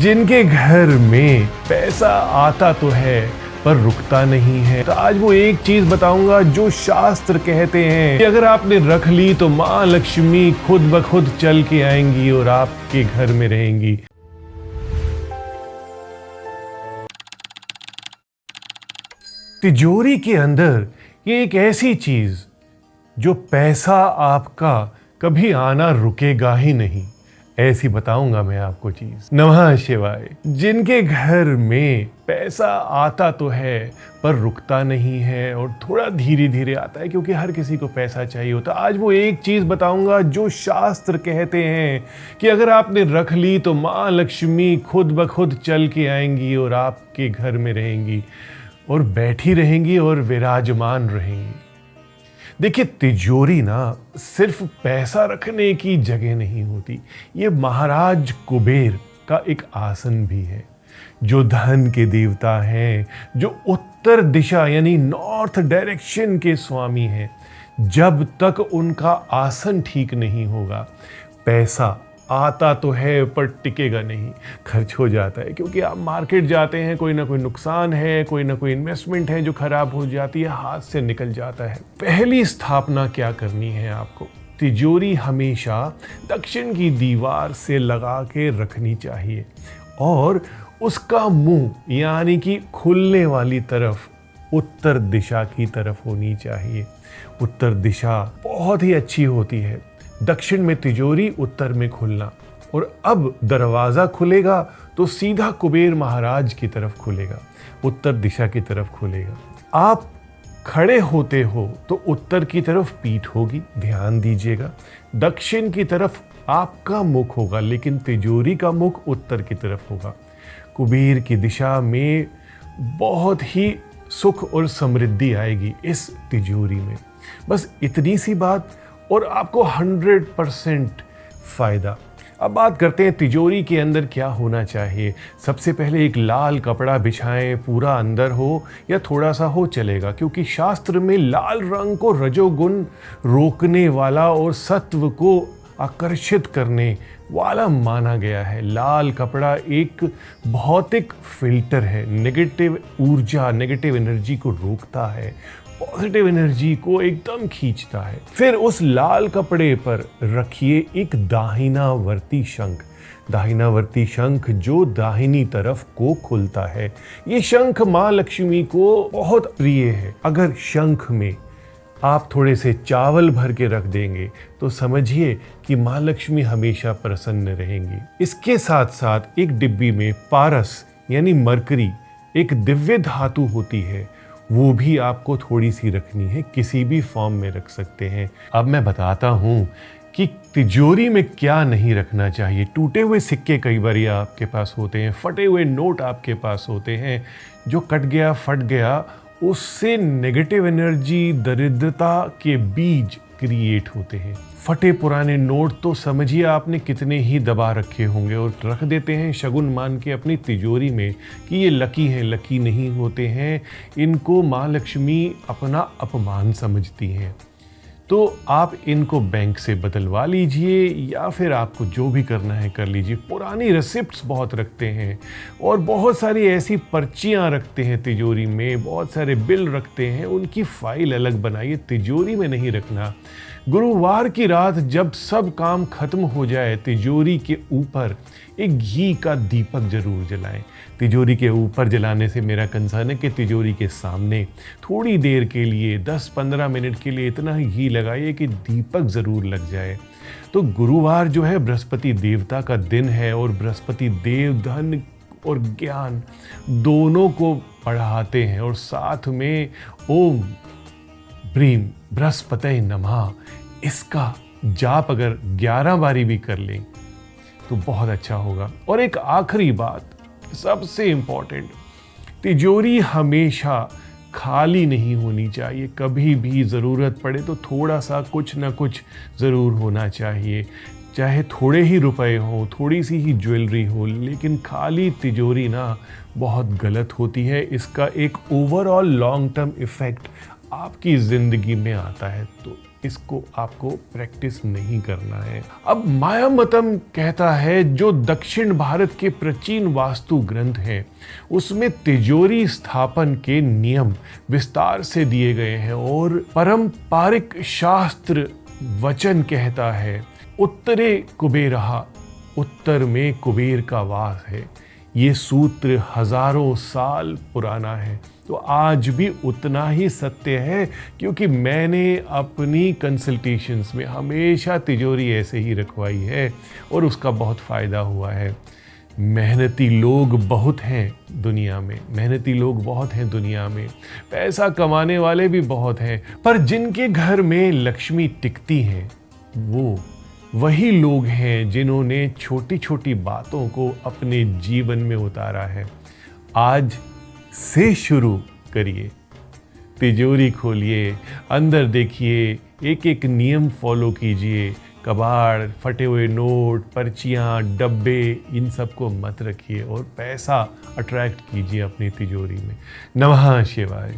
जिनके घर में पैसा आता तो है पर रुकता नहीं है। तो आज वो एक चीज बताऊंगा जो शास्त्र कहते हैं कि अगर आपने रख ली तो माँ लक्ष्मी खुद ब खुद चल के आएंगी और आपके घर में रहेंगी। तिजोरी के अंदर ये एक ऐसी चीज जो पैसा आपका कभी आना रुकेगा ही नहीं, ऐसी बताऊंगा मैं आपको चीज। नमः शिवाय। जिनके घर में पैसा आता तो है पर रुकता नहीं है और थोड़ा धीरे धीरे आता है, क्योंकि हर किसी को पैसा चाहिए होता। आज वो एक चीज बताऊंगा जो शास्त्र कहते हैं कि अगर आपने रख ली तो माँ लक्ष्मी खुद ब खुद चल के आएंगी और आपके घर में रहेंगी और बैठी रहेंगी और विराजमान रहेंगी। देखिए, तिजोरी ना सिर्फ पैसा रखने की जगह नहीं होती, ये महाराज कुबेर का एक आसन भी है, जो धन के देवता हैं, जो उत्तर दिशा यानी नॉर्थ डायरेक्शन के स्वामी हैं। जब तक उनका आसन ठीक नहीं होगा, पैसा आता तो है पर टिकेगा नहीं, खर्च हो जाता है। क्योंकि आप मार्केट जाते हैं, कोई ना कोई नुकसान है, कोई ना कोई इन्वेस्टमेंट है जो खराब हो जाती है, हाथ से निकल जाता है। पहली स्थापना क्या करनी है आपको? तिजोरी हमेशा दक्षिण की दीवार से लगा के रखनी चाहिए और उसका मुंह यानी कि खुलने वाली तरफ उत्तर दिशा की तरफ होनी चाहिए। उत्तर दिशा बहुत ही अच्छी होती है, दक्षिण में तिजोरी, उत्तर में खुलना। और अब दरवाजा खुलेगा तो सीधा कुबेर महाराज की तरफ खुलेगा, उत्तर दिशा की तरफ खुलेगा। आप खड़े होते हो तो उत्तर की तरफ पीठ होगी, ध्यान दीजिएगा। दक्षिण की तरफ आपका मुख होगा, लेकिन तिजोरी का मुख उत्तर की तरफ होगा। कुबेर की दिशा में बहुत ही सुख और समृद्धि आएगी इस तिजोरी में। बस इतनी सी बात और आपको 100% फायदा। अब बात करते हैं तिजोरी के अंदर क्या होना चाहिए। सबसे पहले एक लाल कपड़ा बिछाएं, पूरा अंदर हो या थोड़ा सा हो चलेगा, क्योंकि शास्त्र में लाल रंग को रजोगुण रोकने वाला और सत्व को आकर्षित करने वाला माना गया है। लाल कपड़ा एक भौतिक फिल्टर है, नेगेटिव ऊर्जा, नेगेटिव एनर्जी को रोकता है, पॉजिटिव एनर्जी को एकदम खींचता है। फिर उस लाल कपड़े पर रखिए एक दाहिनावर्ती शंख। दाहिनावर्ती शंख जो दाहिनी तरफ को खुलता है, ये शंख माँ लक्ष्मी को बहुत प्रिय है। अगर शंख में आप थोड़े से चावल भर के रख देंगे तो समझिए कि माँ लक्ष्मी हमेशा प्रसन्न रहेंगी। इसके साथ साथ एक डिब्बी में पारस यानी मरकरी, एक दिव्य धातु होती है, वो भी आपको थोड़ी सी रखनी है, किसी भी फॉर्म में रख सकते हैं। अब मैं बताता हूँ कि तिजोरी में क्या नहीं रखना चाहिए। टूटे हुए सिक्के कई बार आपके पास होते हैं, फटे हुए नोट आपके पास होते हैं, जो कट गया फट गया उससे नेगेटिव एनर्जी, दरिद्रता के बीज क्रिएट होते हैं। फटे पुराने नोट तो समझिए आपने कितने ही दबा रखे होंगे और रख देते हैं शगुन मान के अपनी तिजोरी में कि ये लकी हैं। लकी नहीं होते हैं, इनको माँ लक्ष्मी अपना अपमान समझती हैं। तो आप इनको बैंक से बदलवा लीजिए या फिर आपको जो भी करना है कर लीजिए। पुरानी रिसिप्ट्स बहुत रखते हैं और बहुत सारी ऐसी पर्चियां रखते हैं तिजोरी में, बहुत सारे बिल रखते हैं, उनकी फाइल अलग बनाइए, तिजोरी में नहीं रखना। गुरुवार की रात जब सब काम खत्म हो जाए, तिजोरी के ऊपर एक घी का दीपक जरूर जलाएं। तिजोरी के ऊपर जलाने से मेरा कंसर्न है कि तिजोरी के सामने थोड़ी देर के लिए 10-15 मिनट के लिए इतना ही घी लगाइए कि दीपक जरूर लग जाए। तो गुरुवार जो है बृहस्पति देवता का दिन है और बृहस्पति देव धन और ज्ञान दोनों को बढ़ाते हैं। और साथ में ओम ब्रीम बृहस्पति नमः, इसका जाप अगर 11 बारी भी कर लें तो बहुत अच्छा होगा। और एक आखिरी बात सबसे इंपॉर्टेंट, तिजोरी हमेशा खाली नहीं होनी चाहिए। कभी भी ज़रूरत पड़े तो थोड़ा सा कुछ ना कुछ ज़रूर होना चाहिए, चाहे थोड़े ही रुपए हो, थोड़ी सी ही ज्वेलरी हो, लेकिन खाली तिजोरी ना बहुत गलत होती है। इसका एक ओवरऑल लॉन्ग टर्म इफेक्ट आपकी ज़िंदगी में आता है। तो इसको आपको प्रैक्टिस नहीं करना है। अब मायामतम कहता है जो दक्षिण भारत के प्राचीन वास्तु ग्रंथ हैं उसमें तिजोरी स्थापन के नियम विस्तार से दिए गए हैं और पारंपरिक शास्त्र वचन कहता है उत्तरे कुबेरहा, उत्तर में कुबेर का वास है। ये सूत्र हजारों साल पुराना है तो आज भी उतना ही सत्य है, क्योंकि मैंने अपनी कंसल्टेशंस में हमेशा तिजोरी ऐसे ही रखवाई है और उसका बहुत फ़ायदा हुआ है। मेहनती लोग बहुत हैं दुनिया में, मेहनती लोग बहुत हैं दुनिया में, पैसा कमाने वाले भी बहुत हैं, पर जिनके घर में लक्ष्मी टिकती हैं वो वही लोग हैं जिन्होंने छोटी छोटी बातों को अपने जीवन में उतारा है। आज से शुरू करिए, तिजोरी खोलिए, अंदर देखिए, एक एक नियम फॉलो कीजिए। कबाड़, फटे हुए नोट, पर्चियाँ, डब्बे, इन सब को मत रखिए और पैसा अट्रैक्ट कीजिए अपनी तिजोरी में। नमः शिवाय।